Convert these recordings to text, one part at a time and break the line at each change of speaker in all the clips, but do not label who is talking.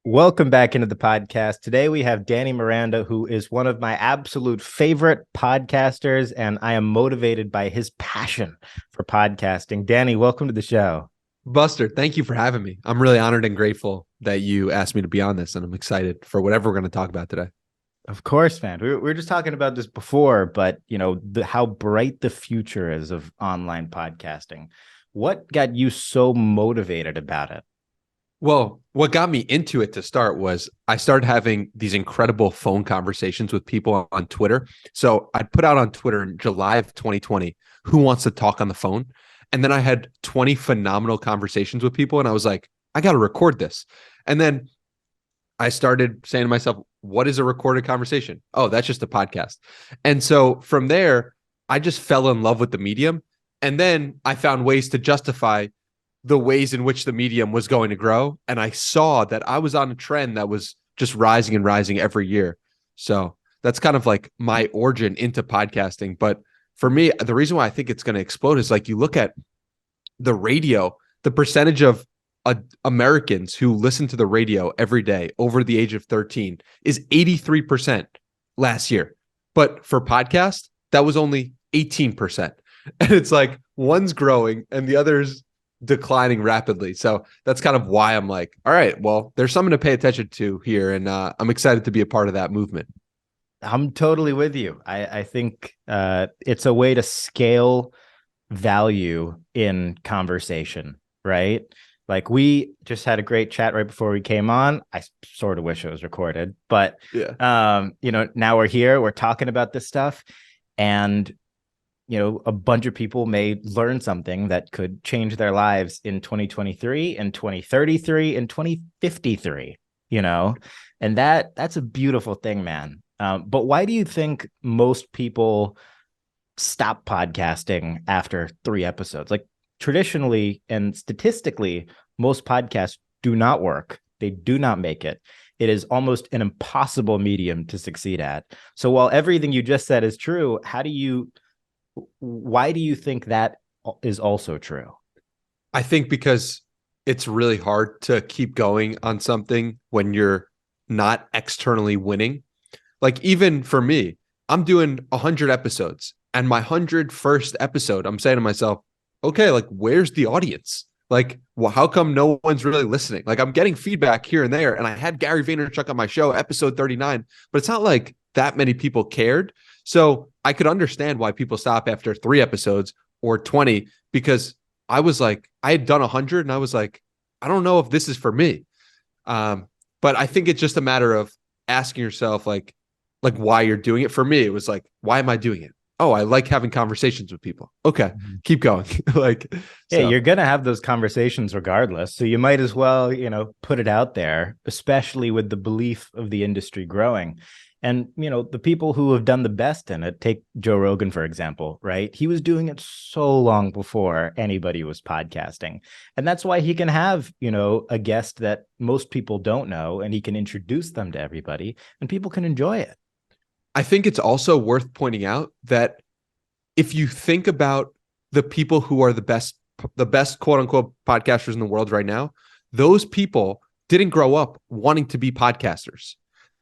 Welcome back into the podcast. Today we have Danny Miranda, who is one of my absolute favorite podcasters, and I am motivated by his passion for podcasting. Danny, welcome to the show.
Buster, thank you for having me. I'm really honored and grateful that you asked me to be on this, and I'm excited for whatever we're going to talk about today.
Of course, man. We were just talking about this before, but how bright the future is of online podcasting. What got you so motivated about it?
Well, what got me into it to start was I started having these incredible phone conversations with people on Twitter. So I put out on Twitter in July of 2020, who wants to talk on the phone? And then I had 20 phenomenal conversations with people. And I was like, I got to record this. And then I started saying to myself, what is a recorded conversation? Oh, that's just a podcast. And so from there, I just fell in love with the medium. And then I found ways to justify the ways in which the medium was going to grow. And I saw that I was on a trend that was just rising and rising every year. So that's kind of like my origin into podcasting. But for me, the reason why I think it's going to explode is like you look at the radio, the percentage of Americans who listen to the radio every day over the age of 13 is 83% last year. But for podcast, that was only 18%. And it's like one's growing and the other's declining rapidly. So that's kind of why I'm like, all right, well, there's something to pay attention to here. And I'm excited to be a part of that movement.
I'm totally with you. I think it's a way to scale value in conversation, right? Like we just had a great chat right before we came on. I sort of wish it was recorded, but
yeah.
Now we're here, we're talking about this stuff, and a bunch of people may learn something that could change their lives in 2023 and 2033 and 2053, and that's a beautiful thing, man. But why do you think most people stop podcasting after 3 episodes? Like traditionally and statistically, most podcasts do not work. They do not make it. It is almost an impossible medium to succeed at. So while everything you just said is true, why do you think that is also true?
I think because it's really hard to keep going on something when you're not externally winning. Like even for me, I'm doing 100 episodes, and my 101st episode, I'm saying to myself, okay, like where's the audience? Like, well, how come no one's really listening? Like I'm getting feedback here and there. And I had Gary Vaynerchuk on my show, episode 39, but it's not like that many people cared. So I could understand why people stop after 3 episodes or 20, because I was like, I had done 100 and I was like, I don't know if this is for me. But I think it's just a matter of asking yourself like why you're doing it. For me, it was like, why am I doing it? Oh, I like having conversations with people. Okay, keep going.
You're going to have those conversations regardless. So you might as well, put it out there, especially with the belief of the industry growing. And, the people who have done the best in it, take Joe Rogan, for example, right? He was doing it so long before anybody was podcasting. And that's why he can have, a guest that most people don't know, and he can introduce them to everybody and people can enjoy it.
I think it's also worth pointing out that if you think about the people who are the best quote unquote podcasters in the world right now, those people didn't grow up wanting to be podcasters.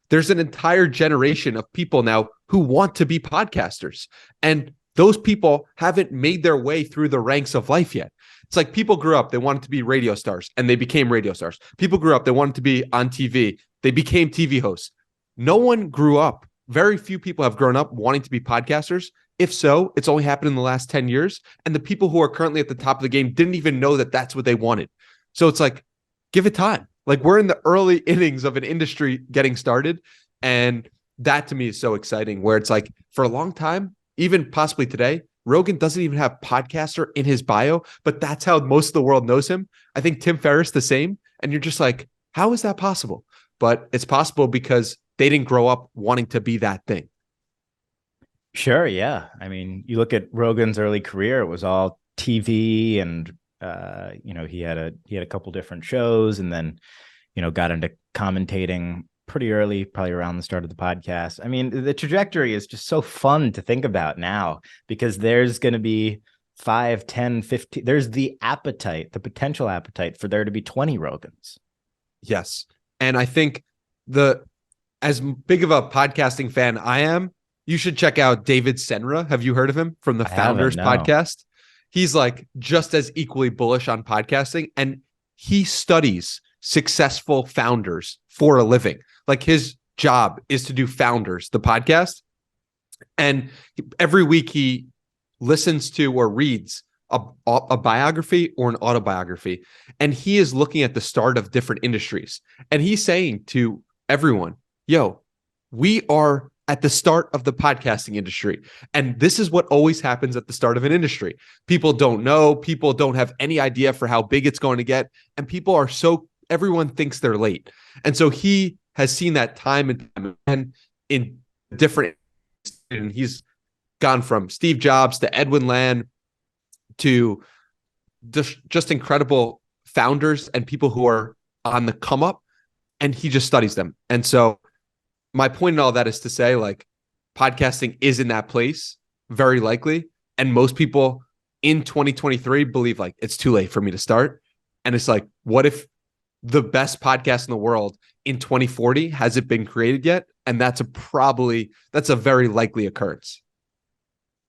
There's an entire generation of people now who want to be podcasters, and those people haven't made their way through the ranks of life yet. It's like people grew up, they wanted to be radio stars and they became radio stars. People grew up, they wanted to be on TV. They became TV hosts. No one grew up. Very few people have grown up wanting to be podcasters. If so, it's only happened in the last 10 years. And the people who are currently at the top of the game didn't even know that that's what they wanted. So it's like, give it time. Like we're in the early innings of an industry getting started. And that to me is so exciting, where it's like for a long time, even possibly today, Rogan doesn't even have podcaster in his bio, but that's how most of the world knows him. I think Tim Ferriss the same. And you're just like, how is that possible? But it's possible because they didn't grow up wanting to be that thing.
Sure. Yeah. I mean, you look at Rogan's early career, it was all TV and, he had a couple different shows, and then, got into commentating pretty early, probably around the start of the podcast. I mean, the trajectory is just so fun to think about now, because there's going to be 5, 10, 15, there's the potential appetite for there to be 20 Rogans.
Yes. And I think as big of a podcasting fan I am, you should check out David Senra. Have you heard of him from the
I haven't,
Founders
no.
podcast? He's like just as equally bullish on podcasting, and he studies successful founders for a living. Like his job is to do Founders, the podcast. And every week he listens to or reads a biography or an autobiography. And he is looking at the start of different industries. And he's saying to everyone, yo, we are at the start of the podcasting industry. And this is what always happens at the start of an industry. People don't know, people don't have any idea for how big it's going to get. And everyone thinks they're late. And so he has seen that time and time again in different, and he's gone from Steve Jobs to Edwin Land to just incredible founders and people who are on the come up, and he just studies them. And so my point in all that is to say, like, podcasting is in that place, very likely. And most people in 2023 believe like it's too late for me to start. And it's like, what if the best podcast in the world in 2040 hasn't been created yet? And that's a very likely occurrence.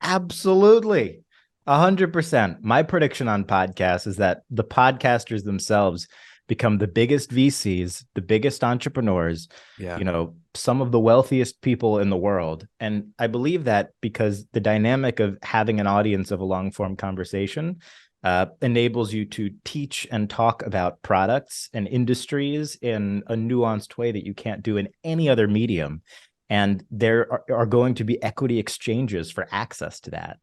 Absolutely. 100%. My prediction on podcasts is that the podcasters themselves become the biggest VCs, the biggest entrepreneurs, some of the wealthiest people in the world. And I believe that because the dynamic of having an audience of a long form conversation enables you to teach and talk about products and industries in a nuanced way that you can't do in any other medium. And there are going to be equity exchanges for access to that.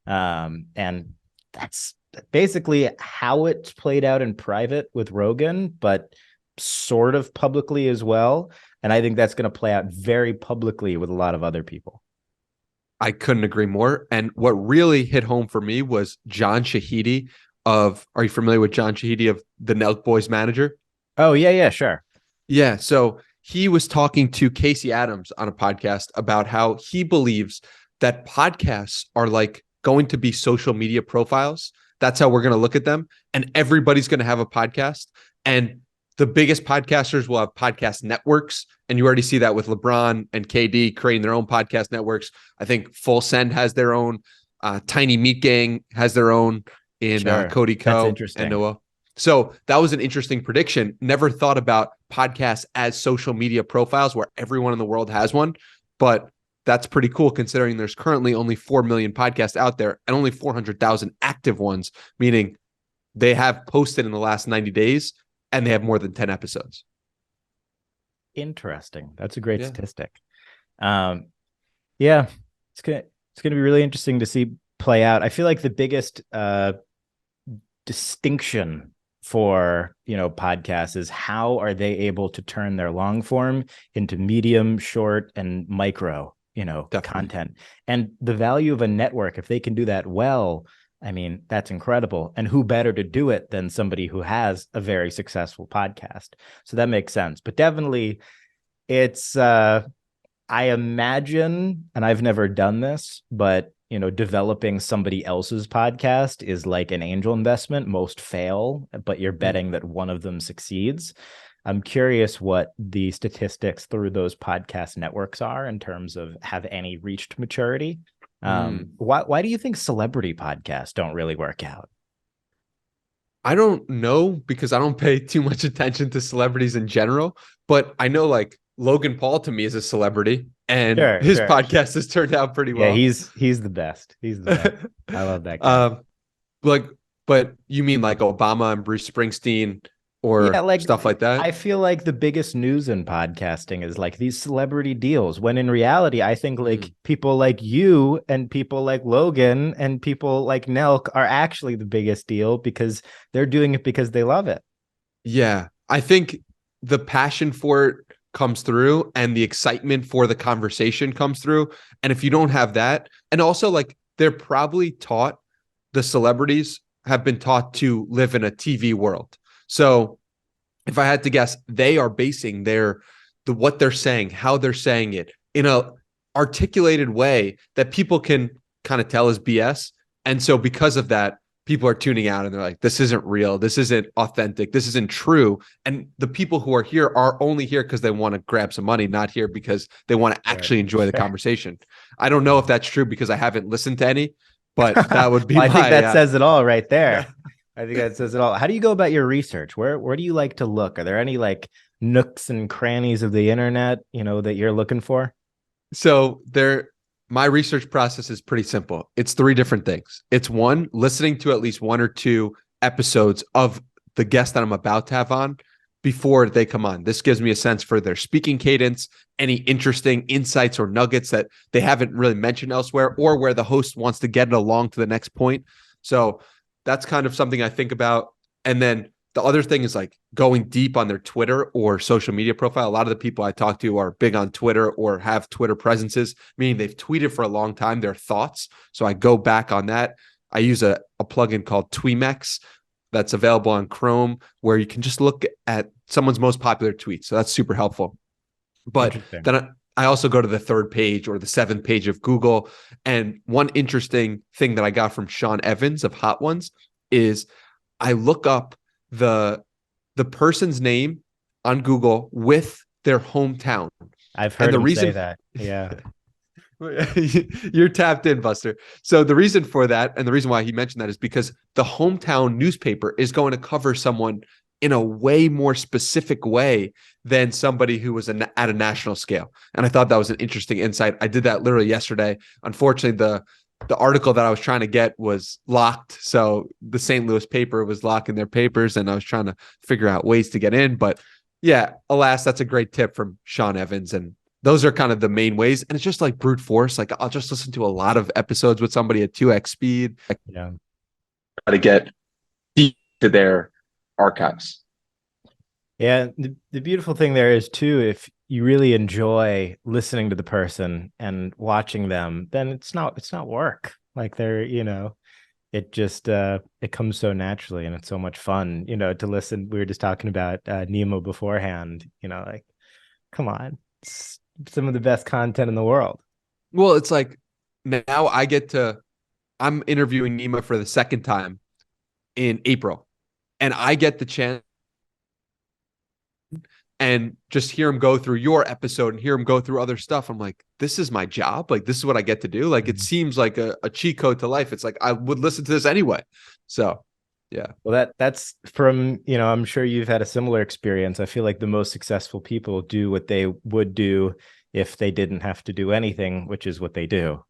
And that's basically how it's played out in private with Rogan, but sort of publicly as well. And I think that's going to play out very publicly with a lot of other people.
I couldn't agree more. And what really hit home for me was John Shahidi are you familiar with John Shahidi of the Nelk Boys manager?
Oh, yeah, sure.
Yeah. So he was talking to Casey Adams on a podcast about how he believes that podcasts are like going to be social media profiles. That's how we're going to look at them. And everybody's going to have a podcast. And the biggest podcasters will have podcast networks. And you already see that with LeBron and KD creating their own podcast networks. I think Full Send has their own. Tiny Meat Gang has their own in Cody Ko and Noah. So that was an interesting prediction. Never thought about podcasts as social media profiles where everyone in the world has one. But that's pretty cool considering there's currently only 4 million podcasts out there and only 400,000 active ones, meaning they have posted in the last 90 days and they have more than 10 episodes.
Interesting. That's a great statistic. It's going to be really interesting to see play out. I feel like the biggest distinction for podcasts is how are they able to turn their long form into medium, short, and micro content. And the value of a network, if they can do that well, I mean, that's incredible. And who better to do it than somebody who has a very successful podcast? So that makes sense. But definitely it's I imagine, and I've never done this, but developing somebody else's podcast is like an angel investment. Most fail, but you're betting that one of them succeeds. I'm curious what the statistics through those podcast networks are in terms of have any reached maturity. Why do you think celebrity podcasts don't really work out?
I don't know, because I don't pay too much attention to celebrities in general, but I know like Logan Paul to me is a celebrity. And his podcast has turned out pretty well.
Yeah, he's the best. He's the best. I love that guy.
But you mean like Obama and Bruce Springsteen or stuff like that?
I feel like the biggest news in podcasting is like these celebrity deals, when in reality, I think like people like you and people like Logan and people like Nelk are actually the biggest deal because they're doing it because they love it.
Yeah, I think the passion for it comes through and the excitement for the conversation comes through. And if you don't have that, and also like they're probably taught, the celebrities have been taught to live in a TV world. So if I had to guess, they are basing what they're saying, how they're saying it in a articulated way that people can kind of tell is BS. And so because of that, people are tuning out and they're like, this isn't real. This isn't authentic. This isn't true. And the people who are here are only here because they want to grab some money, not here because they want to actually enjoy the conversation. I don't know if that's true because I haven't listened to any, but that would be
I think that says it all right there. I think that says it all. How do you go about your research? Where do you like to look? Are there any like nooks and crannies of the internet, that you're looking for?
So my research process is pretty simple. It's 3 different things. It's one, listening to at least 1 or 2 episodes of the guest that I'm about to have on before they come on. This gives me a sense for their speaking cadence, any interesting insights or nuggets that they haven't really mentioned elsewhere, or where the host wants to get it along to the next point. So that's kind of something I think about. And then the other thing is like going deep on their Twitter or social media profile. A lot of the people I talk to are big on Twitter or have Twitter presences, meaning they've tweeted for a long time their thoughts. So I go back on that. I use a plugin called Tweemex that's available on Chrome, where you can just look at someone's most popular tweets. So that's super helpful. But then I also go to the 3rd page or the 7th page of Google. And one interesting thing that I got from Sean Evans of Hot Ones is I look up the person's name on Google with their hometown.
I've heard him say that. Yeah.
You're tapped in, Buster. So the reason for that, and the reason why he mentioned that, is because the hometown newspaper is going to cover someone in a way more specific way than somebody who was at a national scale. And I thought that was an interesting insight. I did that literally yesterday. Unfortunately, the article that I was trying to get was locked. So the St. Louis paper was locking their papers, and I was trying to figure out ways to get in. But yeah, alas, that's a great tip from Sean Evans. And those are kind of the main ways. And it's just like brute force. Like I'll just listen to a lot of episodes with somebody at 2x speed.
Yeah.
Try to get deep to their archives.
Yeah. The beautiful thing there is too, if you really enjoy listening to the person and watching them, then it's not work. Like they're, it just, it comes so naturally, and it's so much fun, to listen. We were just talking about Nemo beforehand, like, come on, it's some of the best content in the world.
Well, it's like now I'm interviewing Nemo for the 2nd time in April, and I get the chance and just hear him go through your episode and hear him go through other stuff. I'm like, this is my job. Like, this is what I get to do. Like, it seems like a cheat code to life. It's like, I would listen to this anyway. So, yeah.
Well, that's from, I'm sure you've had a similar experience. I feel like the most successful people do what they would do if they didn't have to do anything, which is what they do.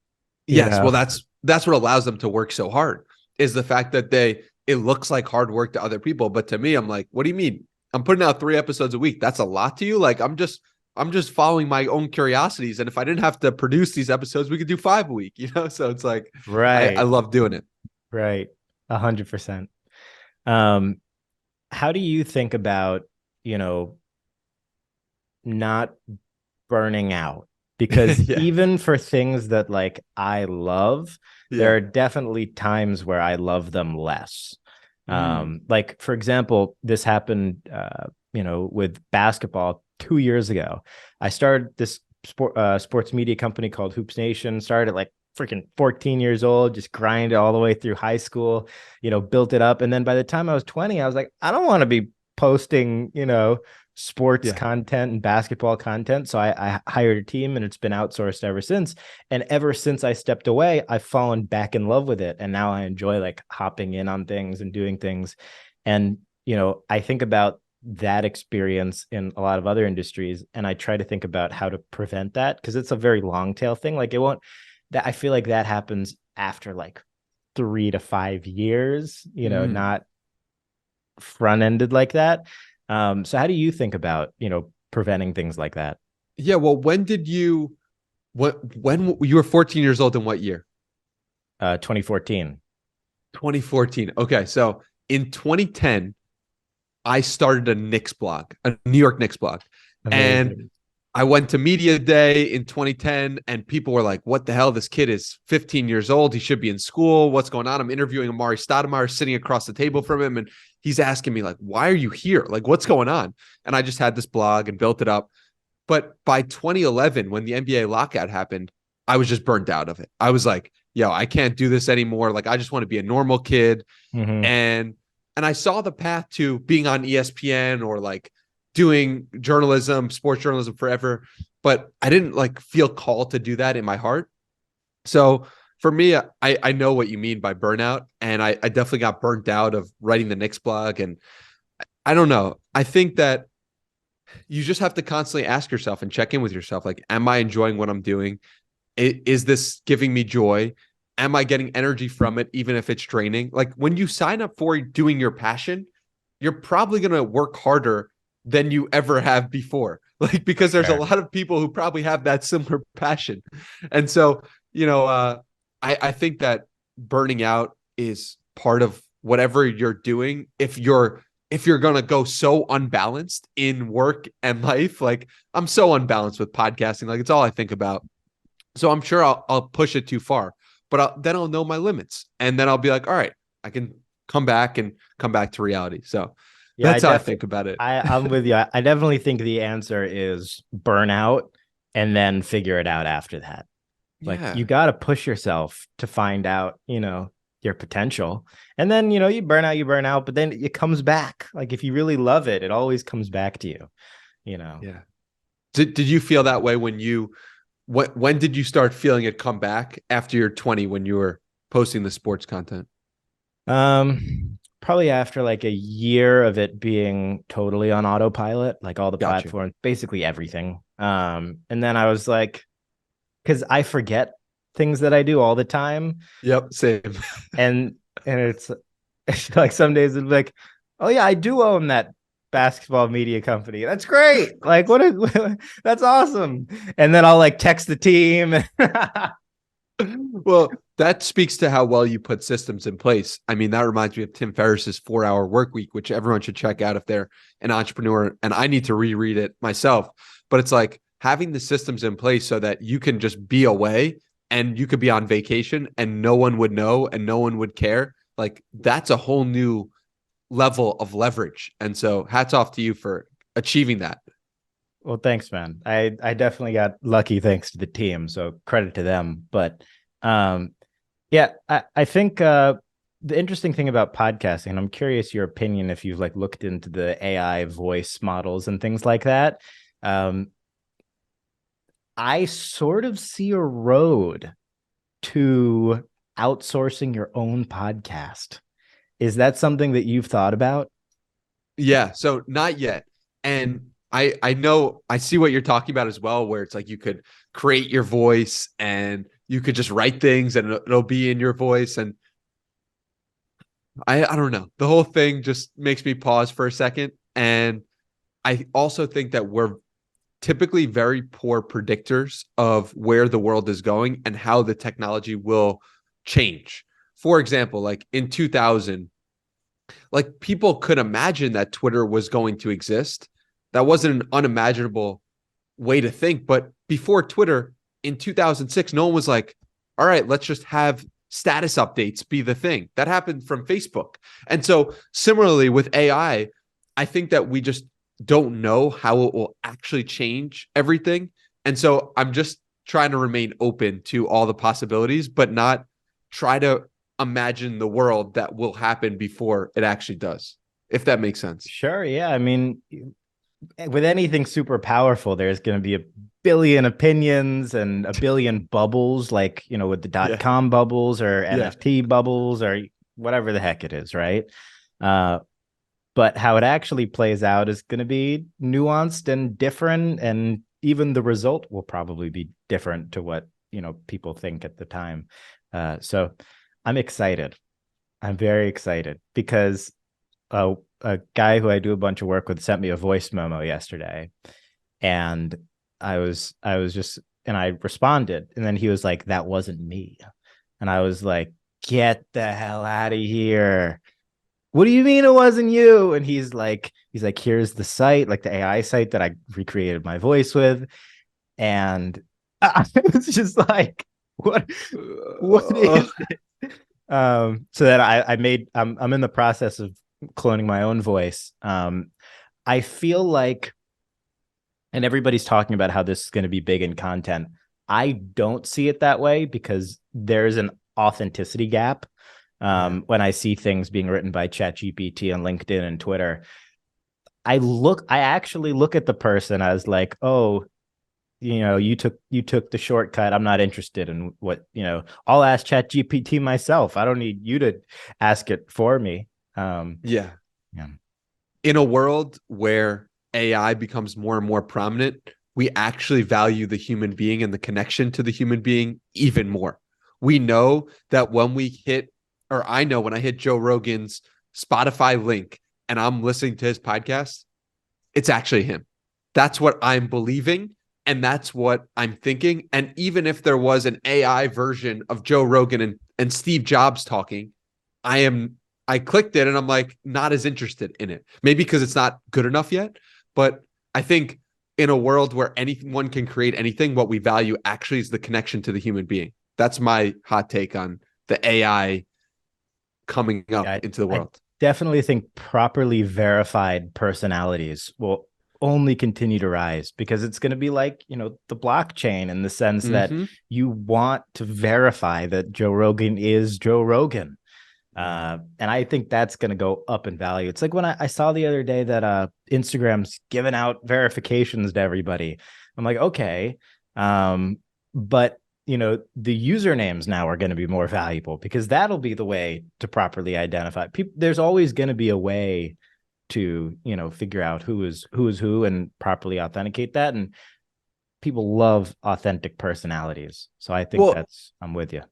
Yes. Well, that's what allows them to work so hard, is the fact that it looks like hard work to other people. But to me, I'm like, what do you mean? I'm putting out 3 episodes a week. That's a lot to you. Like I'm just following my own curiosities. And if I didn't have to produce these episodes, we could do 5 a week, So it's like,
right.
I love doing it.
Right. 100%. How do you think about, not burning out? Because even for things that like I love, there are definitely times where I love them less. Like, for example, this happened, with basketball 2 years ago. I started this sports media company called Hoops Nation, started at like freaking 14 years old, just grinded all the way through high school, built it up. And then by the time I was 20, I was like, I don't want to be posting, sports content and basketball content. So I hired a team, and it's been outsourced ever since. And ever since I stepped away, I've fallen back in love with it. And now I enjoy like hopping in on things and doing things. And, I think about that experience in a lot of other industries, and I try to think about how to prevent that, because it's a very long tail thing. Like I feel like that happens after like 3 to 5 years, not front ended like that. So how do you think about, preventing things like that?
Yeah. Well, when you were 14 years old, in what year?
2014.
2014. Okay. So in 2010, I started a Knicks blog, a New York Knicks blog. Amazing. And I went to media day in 2010, and people were like, what the hell? This kid is 15 years old. He should be in school. What's going on? I'm interviewing Amari Stoudemire sitting across the table from him. And he's asking me like, why are you here? Like, what's going on? And I just had this blog and built it up. But by 2011, when the NBA lockout happened, I was just burnt out of it. I was like, yo, I can't do this anymore. Like, I just want to be a normal kid.
Mm-hmm.
And I saw the path to being on ESPN or like doing journalism, sports journalism forever, but I didn't like feel called to do that in my heart. So for me, I know what you mean by burnout, and I definitely got burnt out of writing the Knicks blog. And I don't know. I think that you just have to constantly ask yourself and check in with yourself. Like, am I enjoying what I'm doing? Is this giving me joy? Am I getting energy from it, even if it's draining? Like, when you sign up for doing your passion, you're probably going to work harder than you ever have before. Like, because there's a lot of people who probably have that similar passion. And so, I think that burning out is part of whatever you're doing. If you're going to go so unbalanced in work and life, like I'm so unbalanced with podcasting, like it's all I think about. So I'm sure I'll push it too far, but then I'll know my limits, and then I'll be like, all right, I can come back to reality. So
Yeah,
that's how I think about it.
I'm with you. I definitely think the answer is burnout and then figure it out after that. Like, you got to push yourself to find out, your potential. And then, you burn out, but then it comes back. Like, if you really love it, it always comes back to you,
Yeah. Did you feel that way when did you start feeling it come back after you're 20, when you were posting the sports content?
Probably after like a year of it being totally on autopilot, like all the
Gotcha.
platforms, basically everything. And then I was like, because I forget things that I do all the time.
Yep, same.
And it's like some days it's like, oh yeah, I do own that basketball media company. That's great. Like, that's awesome. And then I'll like text the team.
Well, that speaks to how well you put systems in place. I mean, that reminds me of Tim Ferriss's 4-Hour Work Week, which everyone should check out if they're an entrepreneur. And I need to reread it myself. But it's like having the systems in place so that you can just be away and you could be on vacation and no one would know and no one would care. Like, that's a whole new level of leverage. And so hats off to you for achieving that.
Well, thanks, man. I definitely got lucky thanks to the team. So credit to them. But yeah, I think the interesting thing about podcasting, and I'm curious your opinion if you've like looked into the AI voice models and things like that. I sort of see a road to outsourcing your own podcast. Is that something that you've thought about?
Yeah, so not yet. And I know I see what you're talking about as well, where it's like you could create your voice and you could just write things and it'll be in your voice. And I don't know. The whole thing just makes me pause for a second. And I also think that we're typically very poor predictors of where the world is going and how the technology will change. For example, like in 2000, like people could imagine that Twitter was going to exist. That wasn't an unimaginable way to think. But before Twitter in 2006, no one was like, all right, let's just have status updates be the thing. That happened from Facebook. And so similarly with AI, I think that we just don't know how it will actually change everything. And so I'm just trying to remain open to all the possibilities, but not try to imagine the world that will happen before it actually does, if that makes sense.
Sure. Yeah. I mean, with anything super powerful, there's going to be a billion opinions and a billion bubbles, like, with the .com bubbles or NFT bubbles or whatever the heck it is, right? But how it actually plays out is going to be nuanced and different, and even the result will probably be different to what people think at the time. So I'm excited. I'm very excited because a guy who I do a bunch of work with sent me a voice memo yesterday, and I responded, and then he was like, "That wasn't me," and I was like, "Get the hell out of here." What do you mean it wasn't you? And he's like, here's the site, like the AI site that I recreated my voice with. And I was just like, what is it? So that I'm in the process of cloning my own voice. I feel like, and everybody's talking about how this is going to be big in content. I don't see it that way because there's an authenticity gap. When I see things being written by ChatGPT on LinkedIn and Twitter, I actually look at the person as like, oh, you took the shortcut. I'm not interested in what, I'll ask ChatGPT myself. I don't need you to ask it for me.
Yeah.
Yeah.
In a world where AI becomes more and more prominent, we actually value the human being and the connection to the human being even more. We know that when I know when I hit Joe Rogan's Spotify link and I'm listening to his podcast, it's actually him. That's what I'm believing. And that's what I'm thinking. And even if there was an AI version of Joe Rogan and Steve Jobs talking, I clicked it and I'm like, not as interested in it. Maybe because it's not good enough yet. But I think in a world where anyone can create anything, what we value actually is the connection to the human being. That's my hot take on the AI coming up into the world.
I definitely think properly verified personalities will only continue to rise, because it's going to be like, the blockchain, in the sense that you want to verify that Joe Rogan is Joe Rogan. And I think that's going to go up in value. It's like when I saw the other day that Instagram's giving out verifications to everybody. I'm like, okay. But the usernames now are going to be more valuable, because that'll be the way to properly identify people. There's always going to be a way to, figure out who is who and properly authenticate that. And people love authentic personalities. So I think I'm with you.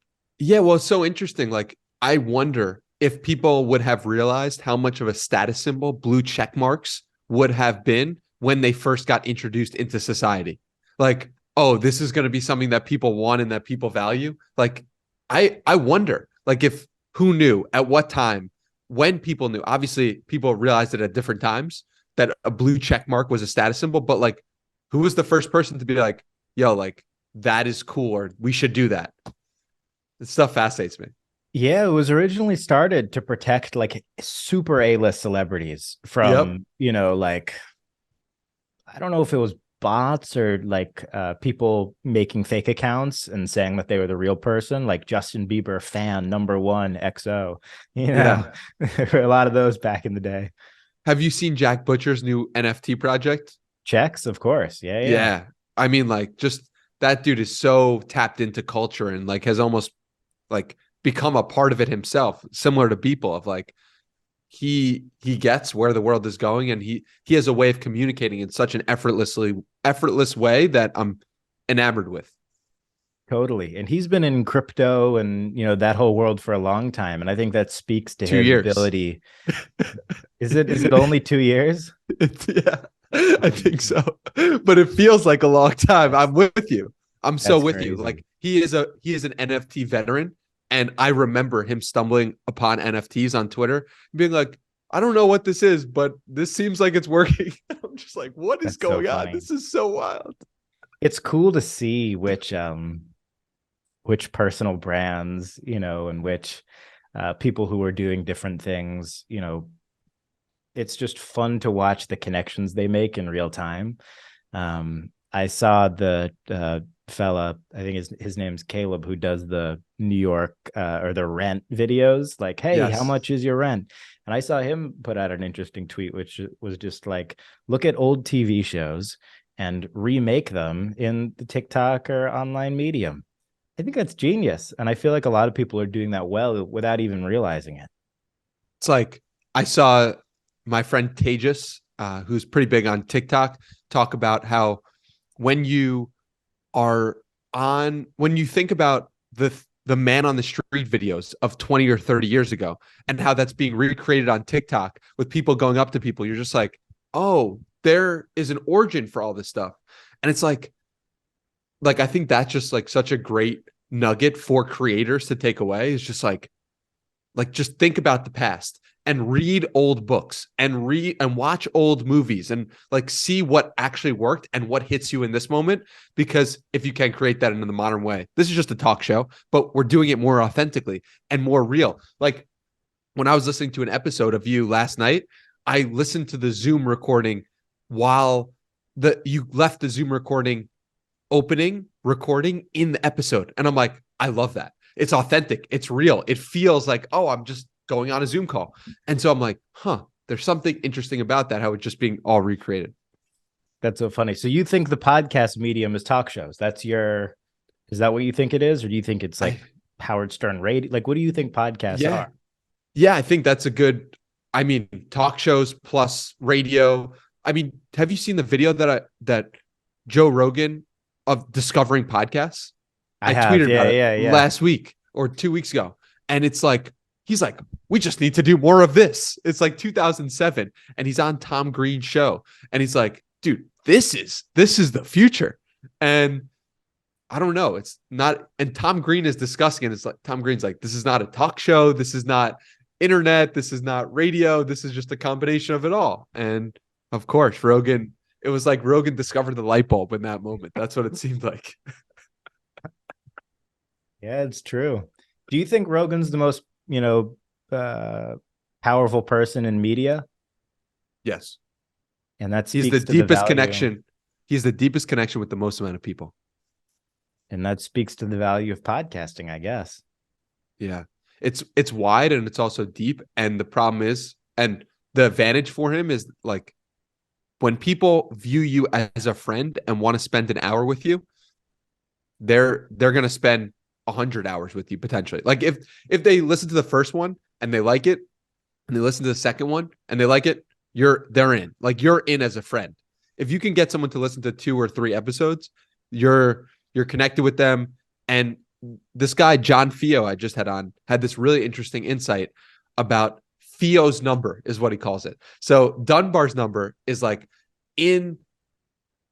Yeah. Well, it's so interesting. Like, I wonder if people would have realized how much of a status symbol blue check marks would have been when they first got introduced into society. Like, oh, this is going to be something that people want and that people value. Like, I wonder, like, if who knew at what time, when people knew. Obviously, people realized it at different times that a blue check mark was a status symbol, but like, who was the first person to be like, yo, like, that is cool, or we should do that? This stuff fascinates me.
Yeah, it was originally started to protect like super A-list celebrities from, like, I don't know if it was bots or like people making fake accounts and saying that they were the real person, like Justin Bieber fan #1 XO. There were a lot of those back in the day.
Have you seen Jack Butcher's new NFT project?
Checks, of course. Yeah.
I mean, like, just that dude is so tapped into culture and like has almost like become a part of it himself, similar to people of like, he gets where the world is going, and he has a way of communicating in such an effortless way that I'm enamored with.
Totally. And he's been in crypto and, that whole world for a long time. And I think that speaks to
2
his
years.
ability. Is it only 2 years?
Yeah, I think so. But it feels like a long time. I'm with you. I'm so with you. Like, he is an NFT veteran. And I remember him stumbling upon NFTs on Twitter, being like, I don't know what this is, but this seems like it's working. I'm just like, what is going on? This is so wild.
It's cool to see which personal brands, and which people who are doing different things, it's just fun to watch the connections they make in real time. I saw the fella, I think his name's Caleb, who does the New York or the rent videos, like, hey, how much is your rent? And I saw him put out an interesting tweet, which was just like, look at old TV shows and remake them in the TikTok or online medium. I think that's genius. And I feel like a lot of people are doing that well without even realizing it.
It's like, I saw my friend Tejas, who's pretty big on TikTok, talk about how when you think about the man on the street videos of 20 or 30 years ago and how that's being recreated on TikTok with people going up to people, you're just like, oh, there is an origin for all this stuff. And it's like, I think that's just like such a great nugget for creators to take away, is just like just think about the past and read old books and watch old movies and like see what actually worked and what hits you in this moment. Because if you can create that in the modern way, this is just a talk show, but we're doing it more authentically and more real. Like, when I was listening to an episode of you last night, I listened to the Zoom recording while you left the Zoom recording in the episode. And I'm like, I love that. it's authentic. It's real. It feels like, oh, I'm just going on a Zoom call. And so I'm like, there's something interesting about that, how it's just being all recreated.
That's so funny. So you think the podcast medium is talk shows? Is that what you think it is? Or do you think it's like Howard Stern radio? Like, what do you think podcasts are?
Yeah, I think that's talk shows plus radio. I mean, have you seen the video that Joe Rogan of discovering podcasts? I tweeted about it last week or 2 weeks ago. And it's like, he's like, we just need to do more of this. It's like 2007. And he's on Tom Green's show. And he's like, dude, this is the future. And I don't know. It's not. And Tom Green is discussing it. It's like, Tom Green's like, this is not a talk show. This is not internet. This is not radio. This is just a combination of it all. And of course, it was like Rogan discovered the light bulb in that moment. That's what it seemed like.
Yeah, it's true. Do you think Rogan's the most, powerful person in media?
Yes.
And
he's the deepest connection. He's the deepest connection with the most amount of people.
And that speaks to the value of podcasting, I guess.
Yeah. It's wide and it's also deep. And the problem is, and the advantage for him is like, when people view you as a friend and want to spend an hour with you, they're going to spend 100 hours with you potentially. Like if they listen to the first one and they like it, and they listen to the second one and they like it, they're in. Like, you're in as a friend. If you can get someone to listen to 2 or 3 episodes, you're connected with them. And this guy, John Fio, I just had this really interesting insight about Fio's number, is what he calls it. So Dunbar's number is like, in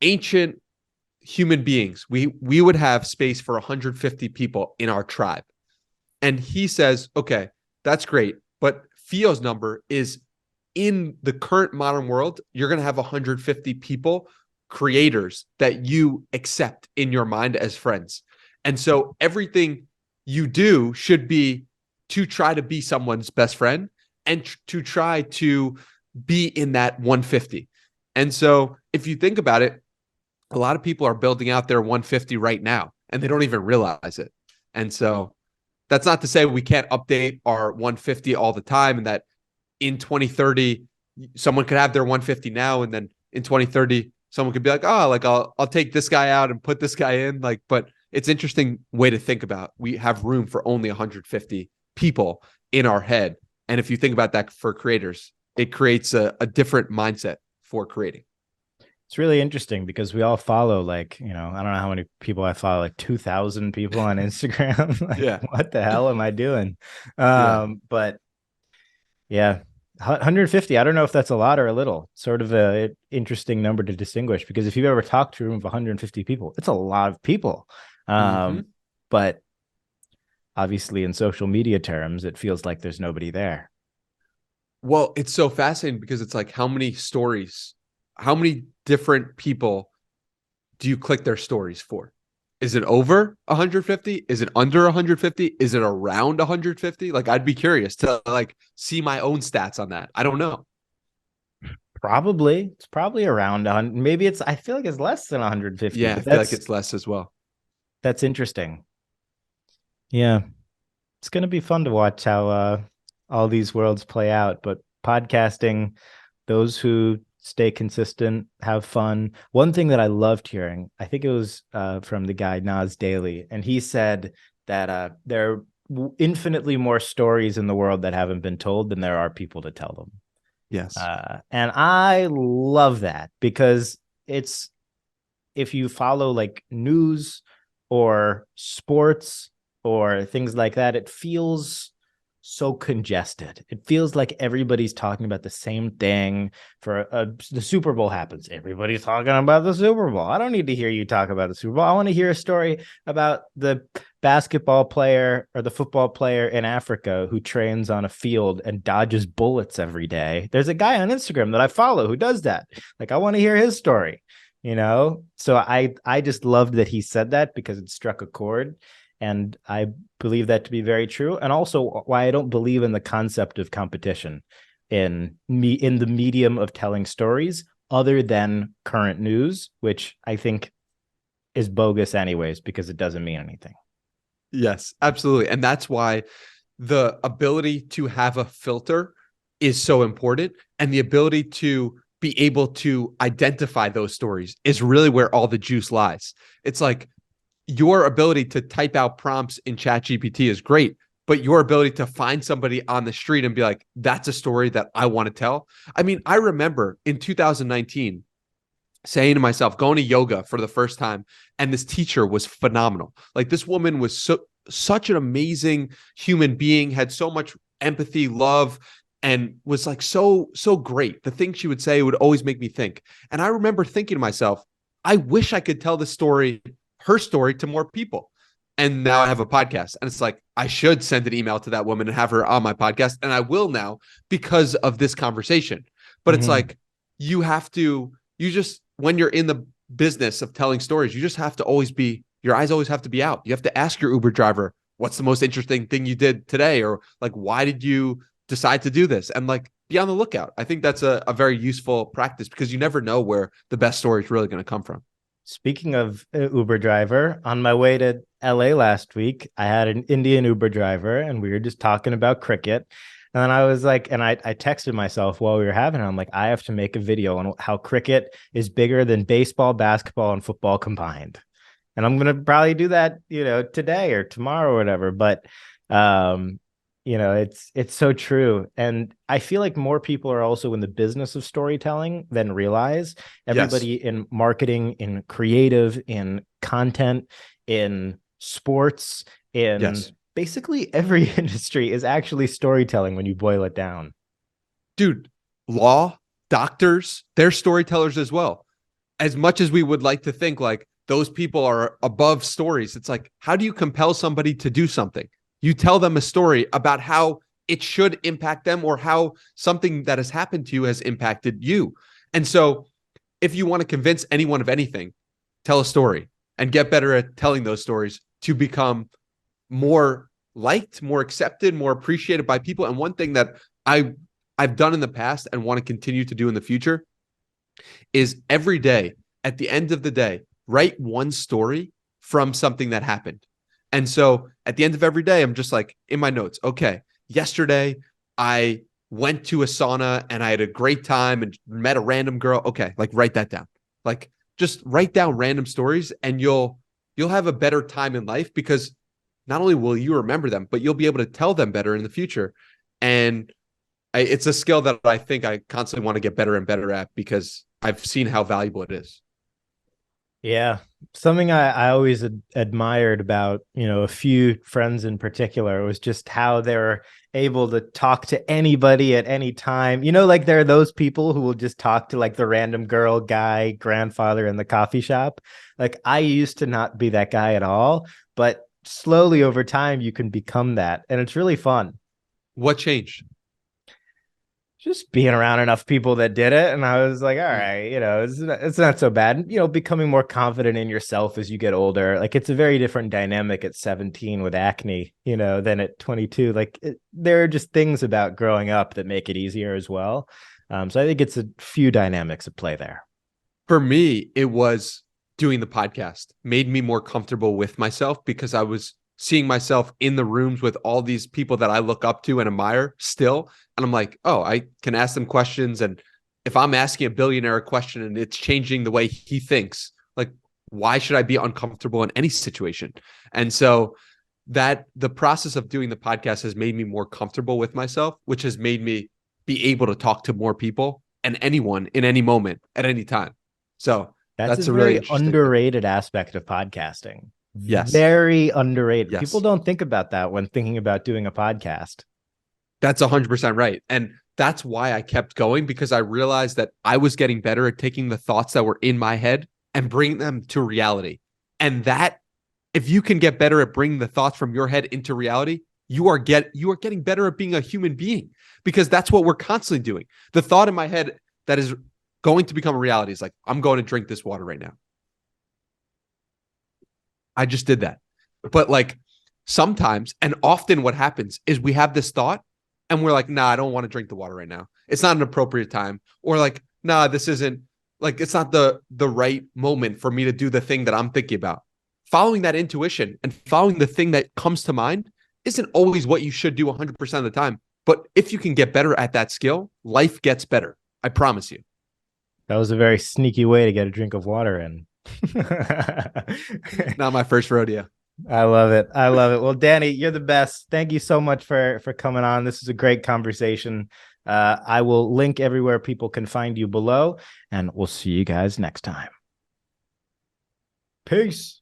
ancient human beings, we would have space for 150 people in our tribe. And he says, okay, that's great. But Fio's number is, in the current modern world, you're going to have 150 people, creators that you accept in your mind as friends. And so everything you do should be to try to be someone's best friend and to try to be in that 150. And so if you think about it, a lot of people are building out their 150 right now, and they don't even realize it. And so that's not to say we can't update our 150 all the time, and that in 2030, someone could have their 150 now, and then in 2030, someone could be like, oh, like I'll take this guy out and put this guy in. Like, but it's interesting way to think about. We have room for only 150 people in our head. And if you think about that for creators, it creates a different mindset for creating.
It's really interesting because we all follow, like, I don't know how many people I follow, like 2,000 people on Instagram. Like, yeah. What the hell am I doing? But yeah, 150. I don't know if that's a lot or a little. Sort of a interesting number to distinguish, because if you've ever talked to a room of 150 people, it's a lot of people. But obviously in social media terms, it feels like there's nobody there.
Well, it's so fascinating because it's like, how many different people do you click their stories for? Is it over 150? Is it under 150? Is it around 150? Like, I'd be curious to like see my own stats on that. I don't know.
It's probably around 100. Maybe I feel like it's less than 150.
Yeah, I feel like it's less as well.
That's interesting. Yeah. It's going to be fun to watch how all these worlds play out. But podcasting, those who stay consistent, have fun. One thing that I loved hearing, I think it was from the guy Nas Daily, and he said that there are infinitely more stories in the world that haven't been told than there are people to tell them.
Yes.
And I love that, because if you follow like news or sports or things like that, it feels so congested. It feels like everybody's talking about the same thing. The Super Bowl happens, everybody's talking about the Super Bowl. I don't need to hear you talk about the Super Bowl. I want to hear a story about the basketball player or the football player in Africa who trains on a field and dodges bullets every day. There's a guy on Instagram that I follow who does that. Like, I want to hear his story, So I just loved that he said that, because it struck a chord. And I believe that to be very true. And also why I don't believe in the concept of competition in the medium of telling stories other than current news, which I think is bogus anyways, because it doesn't mean anything.
Yes, absolutely. And that's why the ability to have a filter is so important. And the ability to be able to identify those stories is really where all the juice lies. It's like your ability to type out prompts in ChatGPT is great, but your ability to find somebody on the street and be like, that's a story that I want to tell. I mean, I remember in 2019 saying to myself, going to yoga for the first time, and this teacher was phenomenal. Like, this woman was such an amazing human being, had so much empathy, love, and was like so great. The things she would say would always make me think. And I remember thinking to myself, I wish I could tell the story, her story, to more people. And now I have a podcast, and it's like, I should send an email to that woman and have her on my podcast. And I will now, because of this conversation. But it's like, you have to, when you're in the business of telling stories, you just have to always be, your eyes always have to be out. You have to ask your Uber driver, what's the most interesting thing you did today? Or like, why did you decide to do this? And like, be on the lookout. I think that's a very useful practice, because you never know where the best story is really going to come from.
Speaking of Uber driver, on my way to LA last week, I had an Indian Uber driver and we were just talking about cricket. And then I was like, and I texted myself while we were having it, I'm like, I have to make a video on how cricket is bigger than baseball, basketball, and football combined. And I'm going to probably do that, today or tomorrow or whatever. But, it's so true. And I feel like more people are also in the business of storytelling than realize. Everybody in marketing, in creative, in content, in sports, in basically every industry is actually storytelling when you boil it down.
Dude, law, doctors, they're storytellers as well. As much as we would like to think like those people are above stories, it's like, how do you compel somebody to do something? You tell them a story about how it should impact them, or how something that has happened to you has impacted you. And so if you want to convince anyone of anything, tell a story and get better at telling those stories to become more liked, more accepted, more appreciated by people. And one thing that I've done in the past and want to continue to do in the future is every day, at the end of the day, write one story from something that happened. And so at the end of every day, I'm just like, in my notes, okay, yesterday I went to a sauna and I had a great time and met a random girl. Okay, like, write that down. Like, just write down random stories, and you'll have a better time in life, because not only will you remember them, but you'll be able to tell them better in the future. And it's a skill that I think I constantly want to get better and better at, because I've seen how valuable it is.
Yeah. Something I always admired about, a few friends in particular was just how they're able to talk to anybody at any time. Like, there are those people who will just talk to like the random girl, guy, grandfather in the coffee shop. Like, I used to not be that guy at all, but slowly over time you can become that. And it's really fun.
What changed?
Just being around enough people that did it. And I was like, all right, it's not so bad. Becoming more confident in yourself as you get older. Like, it's a very different dynamic at 17 with acne, than at 22. Like, there are just things about growing up that make it easier as well. So I think it's a few dynamics at play there.
For me, it was doing the podcast made me more comfortable with myself, because I was seeing myself in the rooms with all these people that I look up to and admire still. And I'm like, oh, I can ask them questions. And if I'm asking a billionaire a question and it's changing the way he thinks, like, why should I be uncomfortable in any situation? And so that the process of doing the podcast has made me more comfortable with myself, which has made me be able to talk to more people and anyone in any moment at any time. So that's a really
underrated aspect of podcasting.
Yes.
Very underrated.
Yes.
People don't think about that when thinking about doing a podcast.
That's 100% right. And that's why I kept going, because I realized that I was getting better at taking the thoughts that were in my head and bringing them to reality. And that, if you can get better at bringing the thoughts from your head into reality, you are getting better at being a human being, because that's what we're constantly doing. The thought in my head that is going to become a reality is like, I'm going to drink this water right now. I just did that. But like, sometimes and often what happens is we have this thought and we're like, nah, I don't want to drink the water right now. It's not an appropriate time. Or like, nah, this isn't, like, it's not the right moment for me to do the thing that I'm thinking about. following that intuition and following the thing that comes to mind isn't always what you should do 100% of the time. But if you can get better at that skill, life gets better. I promise you.
That was a very sneaky way to get a drink of water in.
Not my first rodeo.
I love it. I love it. Well, Danny, you're the best. Thank you so much for coming on. This is a great conversation. I will link everywhere people can find you below, and we'll see you guys next time. Peace.